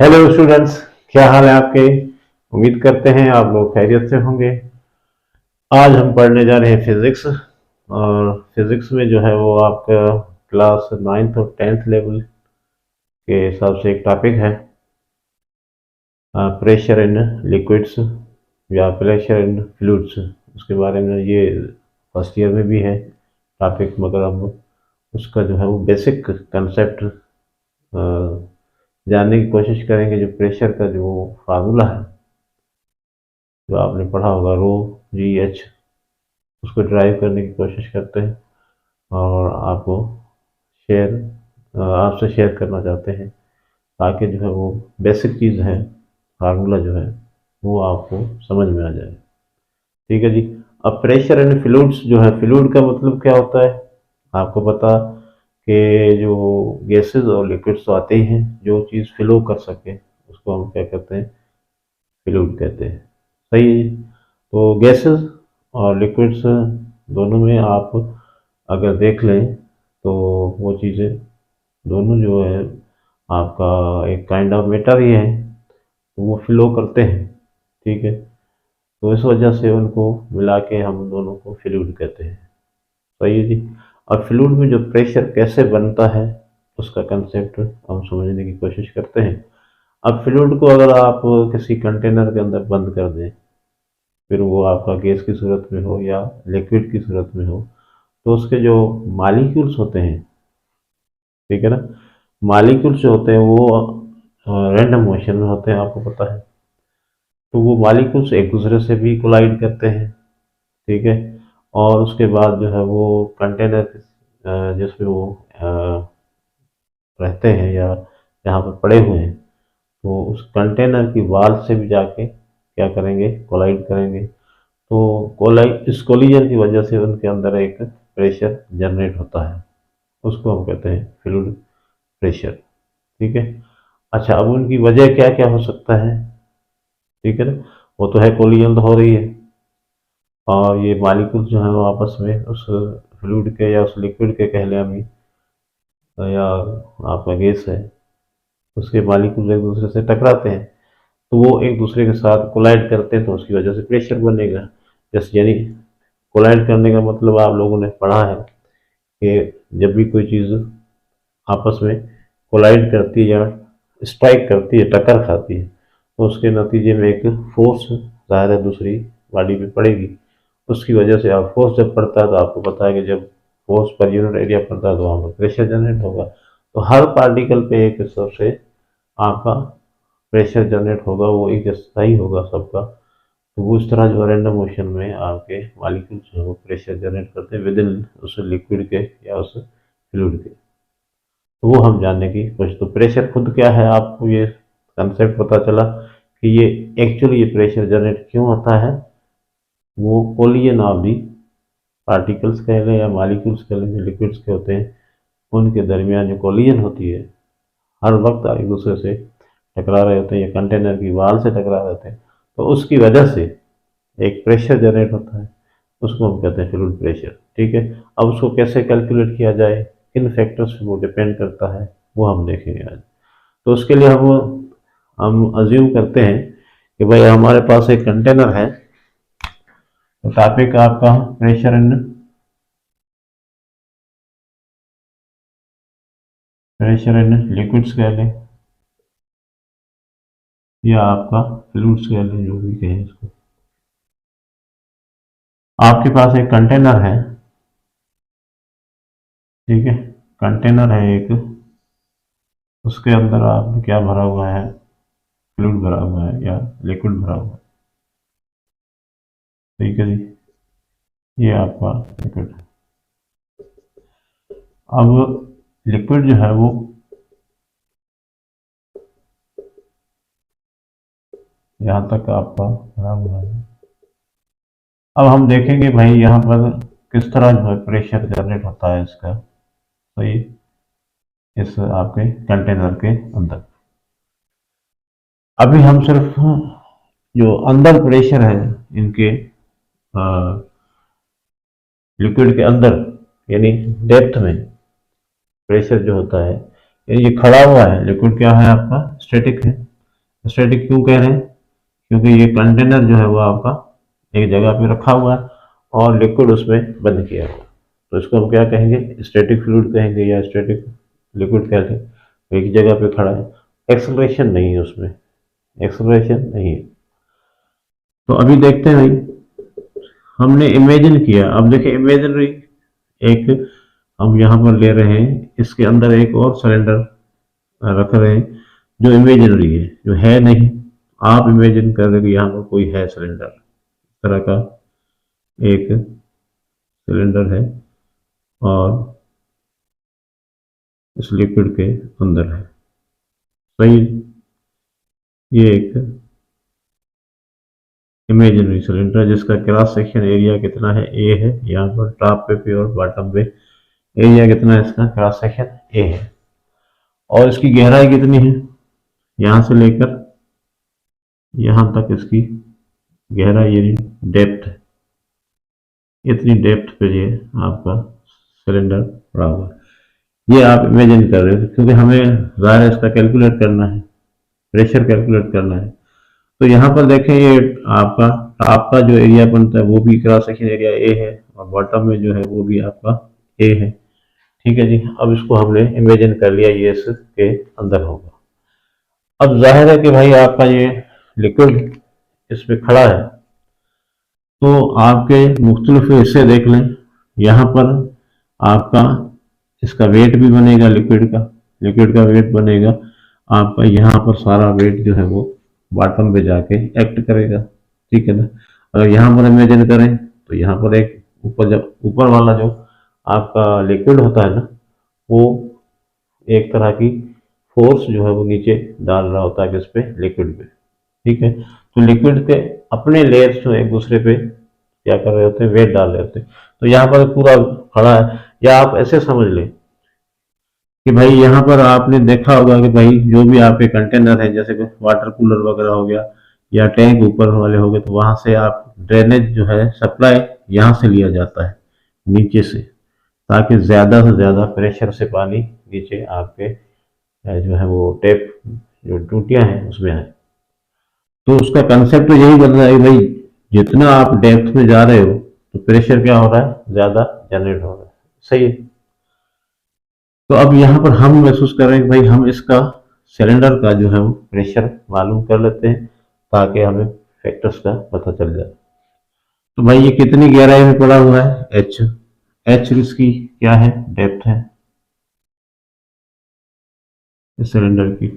Hello students, क्या हाल है आपके। उम्मीद करते हैं आप लोग खैरियत से होंगे। आज हम पढ़ने जा रहे हैं फिजिक्स। और फिजिक्स में जो है वो आपका क्लास 9th और 10th लेवल के हिसाब से एक टॉपिक है, प्रेशर इन लिक्विड्स या प्रेशर इन फ्लूइड्स। उसके बारे में ये फर्स्ट ईयर में भी है टॉपिक, मगर हम उसका जो है वो बेसिक कंसेप्ट जानने की कोशिश करेंगे। जो प्रेशर का जो फार्मूला है, जो आपने पढ़ा होगा, रो जी एच, उसको ड्राइव करने की कोशिश करते हैं और आपको शेयर आपसे शेयर करना चाहते हैं, ताकि जो है वो बेसिक चीज़ है, फार्मूला जो है वो आपको समझ में आ जाए। ठीक है जी। अब प्रेशर एंड फ्लूइड्स जो है, फ्लूइड का मतलब क्या होता है आपको पता कि जो गैसेस और लिक्विड्स तो आते ही हैं, जो चीज़ फ्लो कर सके उसको हम क्या कहते हैं, फ्लूइड कहते हैं। सही है जी। तो गैसेस और लिक्विड्स दोनों में आप अगर देख लें तो वो चीज़ें दोनों जो है आपका एक काइंड ऑफ मैटर ही है, तो वो फ्लो करते हैं। ठीक है। तो इस वजह से उनको मिला के हम दोनों को फ्लूइड कहते हैं। सही है जी। और फ्लूइड में जो प्रेशर कैसे बनता है उसका कंसेप्ट हम समझने की कोशिश करते हैं। अब फ्लूइड को अगर आप किसी कंटेनर के अंदर बंद कर दें, फिर वो आपका गैस की सूरत में हो या लिक्विड की सूरत में हो, तो उसके जो मालिक्यूल्स होते हैं, ठीक है ना, मालिक्यूल्स जो होते हैं वो रैंडम मोशन में होते हैं, आपको पता है। तो वो मालिक्यूल्स एक दूसरे से भी कोलाइड करते हैं। ठीक है। और उसके बाद जो है वो कंटेनर जिसमें वो रहते हैं या जहाँ पर पड़े हुए हैं, तो उस कंटेनर की वाल से भी जाके क्या करेंगे, कोलाइड करेंगे। तो कोलाइड, इस कोलिजन की वजह से उनके अंदर एक प्रेशर जनरेट होता है, उसको हम कहते हैं फ्लूइड प्रेशर। ठीक है। अच्छा, अब उनकी वजह क्या क्या हो सकता है। ठीक है ना, वो तो है, कोलिजन तो हो रही है और ये मालिक्यूल्स जो है वो आपस में उस फ्लूइड के या उस लिक्विड के कह लें अभी, या आपका गैस है, उसके मालिक्यूल्स एक दूसरे से टकराते हैं, तो वो एक दूसरे के साथ कोलाइड करते हैं, तो उसकी वजह से प्रेशर बनेगा। जैसे यानी कोलाइड करने का मतलब आप लोगों ने पढ़ा है कि जब भी कोई चीज़ आपस में कोलाइड करती है या स्ट्राइक करती है, टक्कर खाती है, तो उसके नतीजे में एक फोर्स ज़ाहिर है दूसरी बॉडी पे पड़ेगी। उसकी वजह से आप फोर्स जब पड़ता है तो आपको पता है कि जब फोर्स पर यूनिट एरिया पड़ता है तो वहाँ पर प्रेशर जनरेट होगा। तो हर पार्टिकल पे एक हिसाब से आपका प्रेशर जनरेट होगा, वो एक जैसा ही होगा सबका। तो वो इस तरह जो रैंडम मोशन में आपके मॉलिक्यूल्स जो है वो प्रेशर जनरेट करते हैं विद इन उस लिक्विड के या उस फ्लूइड के। तो वो हम जानने की कोशिश, तो प्रेशर खुद क्या है आपको ये कंसेप्ट पता चला कि ये एक्चुअली ये प्रेशर जनरेट क्यों होता है। वो कोलिजन ऑफ दी पार्टिकल्स कह लें या मॉलिक्यूल्स कह लें, जो लिक्विड्स के होते हैं, उनके दरमियान जो कोलिजन होती है, हर वक्त एक दूसरे से टकरा रहे होते हैं या कंटेनर की वाल से टकरा रहे होते हैं, तो उसकी वजह से एक प्रेशर जनरेट होता है, उसको हम कहते हैं फ्लूइड प्रेशर। ठीक है। अब उसको कैसे कैलकुलेट किया जाए, किन फैक्टर्स पे वो डिपेंड करता है, वो हम देखेंगे आज। तो उसके लिए हम अज्यूम करते हैं कि भाई हमारे पास एक कंटेनर है, तो टॉपिक आपका प्रेशर इन लिक्विड्स कह लें या आपका फ्लूइड्स कह लें, जो भी कहें इसको। आपके पास एक कंटेनर है, ठीक है, कंटेनर है एक, उसके अंदर आपने क्या भरा हुआ है, फ्लूइड भरा हुआ है या लिक्विड भरा हुआ है। ठीक है जी। ये आपका लिक्विड है। अब लिक्विड जो है वो यहाँ तक आपका भरा हुआ है। अब हम देखेंगे भाई यहाँ पर किस तरह जो है प्रेशर जनरेट होता है इसका। तो ये इस आपके कंटेनर के अंदर, अभी हम सिर्फ जो अंदर प्रेशर है इनके लिक्विड के अंदर, यानी डेप्थ में प्रेशर जो होता है, यानी ये खड़ा हुआ है लिक्विड, क्या है आपका, स्टैटिक है। स्टैटिक क्यों कह रहे हैं? क्योंकि ये कंटेनर जो है वो आपका एक जगह पे रखा हुआ है और लिक्विड उसमें बंद किया हुआ है, तो इसको हम क्या कहेंगे? स्टैटिक फ्लूइड कहेंगे या स्टैटिक लिक्विड कहते हैं। एक जगह पे खड़ा है, एक्सेलरेशन नहीं है उसमें, एक्सेलरेशन नहीं है। तो अभी देखते हैं भाई, हमने इमेजिन किया। अब देखिए इमेजिनरी एक हम यहाँ पर ले रहे हैं, इसके अंदर एक और सिलेंडर रख रहे हैं जो इमेजिनरी है, जो है नहीं। आप इमेजिन कर रहे हो कि यहाँ पर कोई है सिलेंडर, इस तरह का एक सिलेंडर है और इस लिक्विड के अंदर है। सही, ये एक इमेजिनरी सिलेंडर है जिसका क्रॉस सेक्शन एरिया कितना है? ए है। यहाँ पर टॉप पे और बॉटम पे एरिया कितना है? इसका क्रॉस सेक्शन ए है। और इसकी गहराई कितनी है? यहाँ से लेकर यहाँ तक इसकी गहराई यानी डेप्थ है, इतनी डेप्थ पे ये आपका सिलेंडर पड़ा हुआ है। ये आप इमेजिन कर रहे हो क्योंकि हमें ज़ाहिर इसका कैलकुलेट करना है, प्रेशर कैलकुलेट करना है। तो यहाँ पर देखें, ये आपका टॉप का जो एरिया बनता है वो भी क्रॉस सेक्शन एरिया ए है और बॉटम में जो है वो भी आपका ए है। ठीक है जी। अब इसको हमने इमेजिन कर लिया, ये इसके अंदर होगा। अब जाहिर है कि भाई आपका ये लिक्विड इस पे खड़ा है, तो आपके मुख्तलिफ हिस्से देख लें। यहाँ पर आपका इसका वेट भी बनेगा, लिक्विड का वेट बनेगा आपका। यहाँ पर सारा वेट जो है वो बॉटम पे जाके एक्ट करेगा। ठीक है ना? अगर यहाँ पर इमेजिन करें तो यहाँ पर एक ऊपर, जब ऊपर वाला जो आपका लिक्विड होता है ना, वो एक तरह की फोर्स जो है वो नीचे डाल रहा होता है किस पे? लिक्विड पे। ठीक है? तो लिक्विड के अपने लेयर्स जो एक दूसरे पे क्या कर रहे होते हैं? वेट डाल रहे होते हैं। तो यहाँ पर पूरा खड़ा है, या आप ऐसे समझ लें कि भाई यहाँ पर आपने देखा होगा कि भाई जो भी आपके कंटेनर है, जैसे कि वाटर कूलर वगैरह हो गया या टैंक ऊपर वाले हो गए, तो वहां से आप ड्रेनेज जो है सप्लाई यहाँ से लिया जाता है नीचे से, ताकि ज़्यादा से ज़्यादा प्रेशर से पानी नीचे आपके जो है वो टैप जो टूटियाँ हैं उसमें आए। तो उसका कंसेप्ट तो यही बन रहा है भाई, जितना आप डेप्थ में जा रहे हो तो प्रेशर क्या हो रहा है? ज़्यादा जनरेट हो रहा है। सही है? तो अब यहाँ पर हम महसूस कर रहे हैं कि भाई हम इसका सिलेंडर का जो है वो प्रेशर मालूम कर लेते हैं ताकि हमें फैक्टर्स का पता चल जाए। तो भाई ये कितनी गहराई में पड़ा हुआ है? एच। एच इसकी क्या है? डेप्थ है इस सिलेंडर की।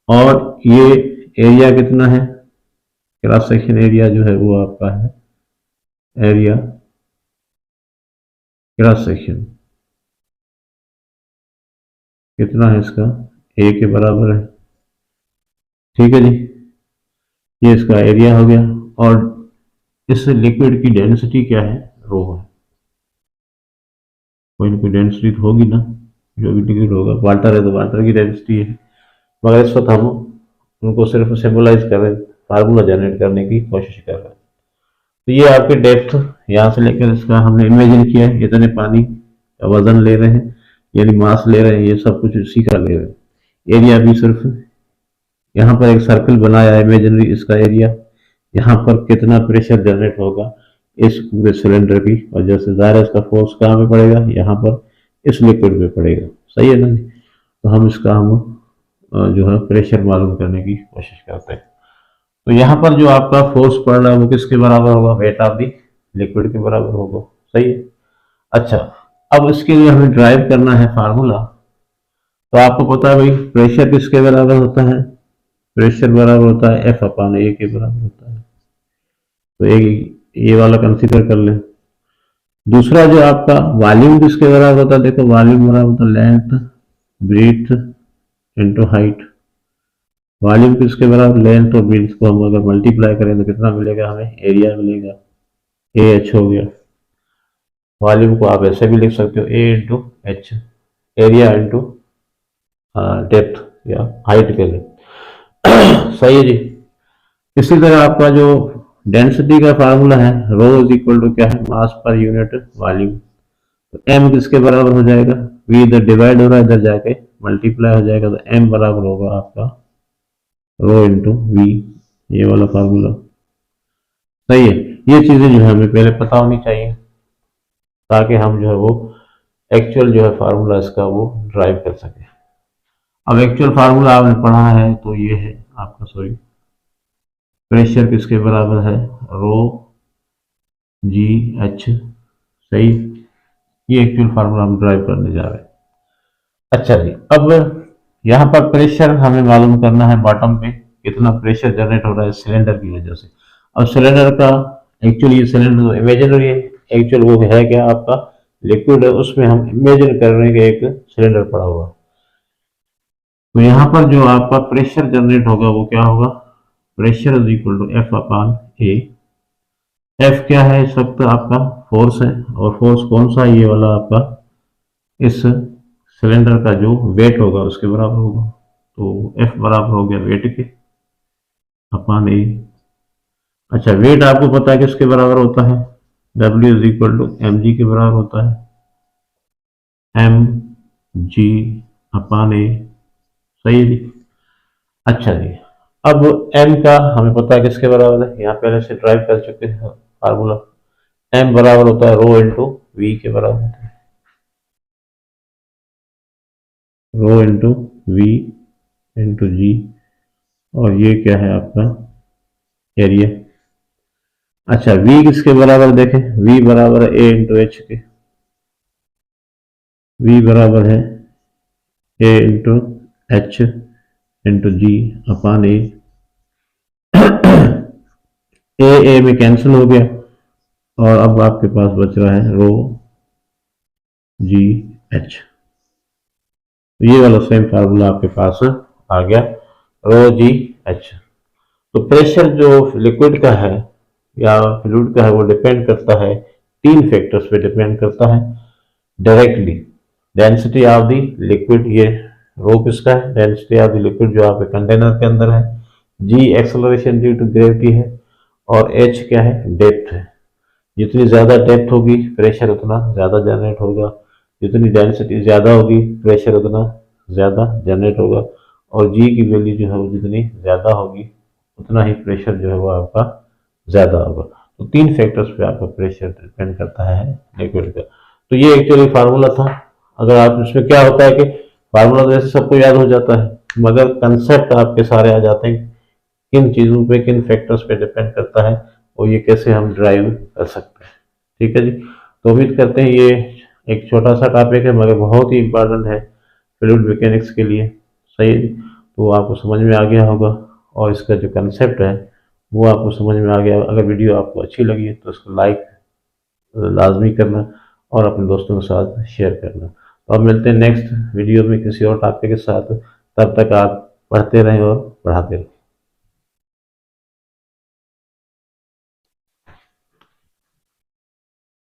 और ये एरिया कितना है? क्रॉस सेक्शन एरिया जो है वो आपका है एरिया क्रॉस सेक्शन कितना है इसका? ए के बराबर है। ठीक है जी, ये इसका एरिया हो गया। और इस लिक्विड की डेंसिटी क्या है? रो है। कोई ना कोई डेंसिटी तो होगी ना, जो भी लिक्विड होगा। वाटर है तो वाटर की डेंसिटी है, मगर इस वक्त हम उनको सिर्फ सिंबलाइज कर रहे हैं, फार्मूला जनरेट करने की कोशिश कर रहे हैं। तो ये आपके डेप्थ यहाँ से लेकर इसका हमने इमेजिन किया है, इतने पानी का वजन ले रहे हैं यानी मास ले रहे हैं, ये सब कुछ इसी का ले रहे हैं। एरिया भी सिर्फ यहाँ पर एक सर्कल बनाया है इमेजिनरी, इसका एरिया। यहाँ पर कितना प्रेशर जनरेट होगा इस पूरे सिलेंडर की वजह से, ज़ाहिर है इसका फोर्स कहाँ पे पड़ेगा? यहाँ पर इस लिक्विड पे पड़ेगा। सही है ना जी? तो हम इसका जो है प्रेशर मालूम करने की कोशिश करते हैं। तो यहाँ पर जो आपका फोर्स पड़ रहा है वो किसके बराबर होगा? वेट ऑफ द लिक्विड के बराबर होगा। सही है? अच्छा, अब इसके लिए हमें ड्राइव करना है फार्मूला। तो आपको पता है भाई प्रेशर किसके बराबर होता है? प्रेशर बराबर होता है एफ अपान ए के बराबर होता है। तो एक ये वाला कंसीडर कर लें। दूसरा जो आपका वॉल्यूम किसके बराबर होता है? देखो वॉल्यूम बराबर होता है length breadth into height. Volume किसके बराबर? लेंथ और ब्रीथ को हम अगर मल्टीप्लाई करें तो कितना मिलेगा? हमें एरिया मिलेगा। ए एच हो गया। वॉल्यूम को आप ऐसे भी लिख सकते हो, A into H, area into depth या हाइट के लिए। सही है जी। इसी तरह आपका जो डेंसिटी का फार्मूला है, रो इज इक्वल टू क्या है? मास पर यूनिट वॉल्यूम। तो एम किसके बराबर हो जाएगा? वी इधर डिवाइड हो रहा है, इधर जाके मल्टीप्लाई हो जाएगा, तो एम बराबर होगा आपका रो इंटू वी, ये वाला फार्मूला सही है। ये चीजें जो है हमें पहले पता होनी चाहिए ताकि हम जो है वो एक्चुअल जो है फार्मूला इसका वो ड्राइव कर सके। अब एक्चुअल फार्मूला आपने पढ़ा है तो ये है आपका, सॉरी, प्रेशर किसके बराबर है, रो जी एच, सही। ये एक्चुअल फार्मूला हम ड्राइव करने जा रहे हैं। अच्छा जी, अब यहाँ पर प्रेशर हमें मालूम करना है बॉटम पे कितना प्रेशर जनरेट हो रहा है सिलेंडर की वजह से। अब सिलेंडर का एक्चुअली ये सिलेंडर इमेजिनरी है, एक्चुअल वो है क्या आपका लिक्विड है, उसमें हम इमेजिन कर रहे हैं कि एक सिलेंडर पड़ा हुआ। तो यहाँ पर जो आपका प्रेशर जनरेट होगा वो क्या होगा, pressure is equal to F upon A. F क्या है इस वक्त आपका, फोर्स है, और फोर्स कौन सा है, ये वाला आपका इस सिलेंडर का जो वेट होगा उसके बराबर होगा। तो एफ बराबर हो गया वेट के अपान ए। अच्छा, वेट आपको पता है किसके बराबर होता है, W is equal to M G के बराबर होता है, एम जी अपान ए, सही है जी। अच्छा जी, अब एम का हमें पता है किसके बराबर है, यहाँ पहले से ड्राइव कर चुके हैं फार्मूला। एम बराबर होता है रो इंटू वी के बराबर होता है, रो इंटू वी इंटू जी, और ये क्या है आपका एरिया। अच्छा, v किसके बराबर देखें, v बराबर है a इंटू एच के, v बराबर है a इंटू एच इंटू जी अपान ए। ए में कैंसिल हो गया और अब आपके पास बच रहा है रो जी एच। ये वाला सेम फार्मूला आपके पास आ गया, रो जी एच। तो प्रेशर जो लिक्विड का है या फ्लूइड का है वो डिपेंड करता है तीन फैक्टर्स पे डिपेंड करता है directly. Density of the liquid, ये रो किसका है, डेंसिटी ऑफ द लिक्विड जो आपके कंटेनर के अंदर है, जी एक्सेलरेशन ड्यू टू ग्रेविटी है, और एच क्या है, डेप्थ है। जितनी ज़्यादा डेप्थ होगी प्रेशर उतना ज़्यादा जनरेट होगा, जितनी डेंसिटी ज़्यादा होगी प्रेशर उतना ज़्यादा जनरेट होगा, और जी की वैल्यू जो है वो जितनी ज़्यादा होगी उतना ही प्रेशर जो है वो आपका ज़्यादा होगा। तो तीन फैक्टर्स पे आपका प्रेशर डिपेंड करता है लिक्विड का। तो ये एक्चुअली फार्मूला था। अगर आप इसमें क्या होता है कि फार्मूला तो वैसे सबको याद हो जाता है मगर कंसेप्ट आपके सारे आ जाते हैं, किन चीज़ों पे किन फैक्टर्स पे डिपेंड करता है और ये कैसे हम ड्राइव कर सकते हैं। ठीक है जी, तो उम्मीद करते हैं ये एक छोटा सा टॉपिक है मगर बहुत ही इंपॉर्टेंट है फ्लूइड मैकेनिक्स के लिए, सही है जी। तो आपको समझ में आ गया होगा और इसका जो कंसेप्ट है वो आपको समझ में आ गया। अगर वीडियो आपको अच्छी लगी है तो उसको लाइक लाजमी करना और अपने दोस्तों के साथ शेयर करना। तो अब मिलते हैं नेक्स्ट वीडियो में किसी और टॉपिक के साथ, तब तक आप पढ़ते रहें और पढ़ाते रहें।